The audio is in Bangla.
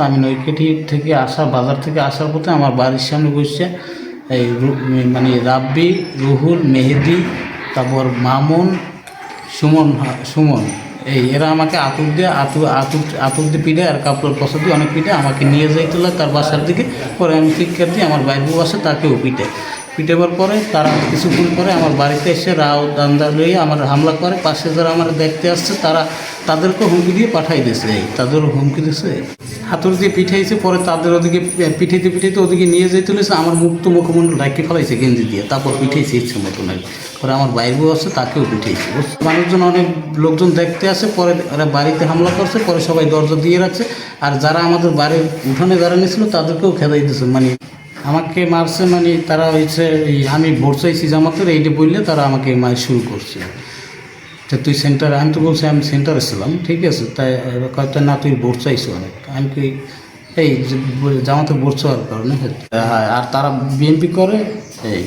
আমি নৈকেটি থেকে বাজার থেকে আসার পথে আমার বাড়ির সামনে বসছে এই মানে রাব্বি, রুহুল, মেহেদি, তারপর মামুন, সুমন এরা আমাকে আতুর দিয়ে পিঠে আর কাপড় পশা দিয়ে অনেক পিঠে আমাকে নিয়ে যাইছিল তার বাসার দিকে। পরে আমি চিৎকার দিয়ে আমার বাইর বাসা তাকেও পিটেবার পরে তারা কিছুক্ষণ পরে আমার বাড়িতে এসে রাও দান্দা লইয়ে আমার হামলা করে। পাশে যারা আমার দেখতে আসছে তাদেরকে হুমকি দিয়ে পাঠাই দিয়েছে, তাদেরও হুমকি দিয়েছে, হাতুড়ি দিয়ে পিঠাইছে। পরে তাদের ওদিকে পিঠাইতে ওদিকে নিয়ে যেতে হলেছে, আমার মুখমণ্ডল ডাকি ফেলাইছে গেঞ্জি দিয়ে, তারপর পিঠাইছে ইচ্ছে মতন আর পরে আমার বাইর বউ আছে তাকেও পিঠাইছে। মানুষজন অনেক লোকজন দেখতে আসে, পরে ওরা বাড়িতে হামলা করছে, পরে সবাই দরজা দিয়ে রাখছে। আর যারা আমাদের বাড়ির উঠোনে যারা নিয়েছিল তাদেরকেও খেদাই দিয়েছে। মানে আমাকে মারছে, মানে তারা হয়েছে আমি ভোট চাইছি জামাতের এইটা বললে তারা আমাকে মার শুরু করছে। তো তুই সেন্টারে, আমি তো বলছি আমি সেন্টারে ছিলাম, ঠিক আছে, তাই কয়েকটা না তুই ভোট চাইছো অনেক, আমি কি এই জামাতে ভোট চাওয়ার কারণে। আর তারা বিএনপি করে এই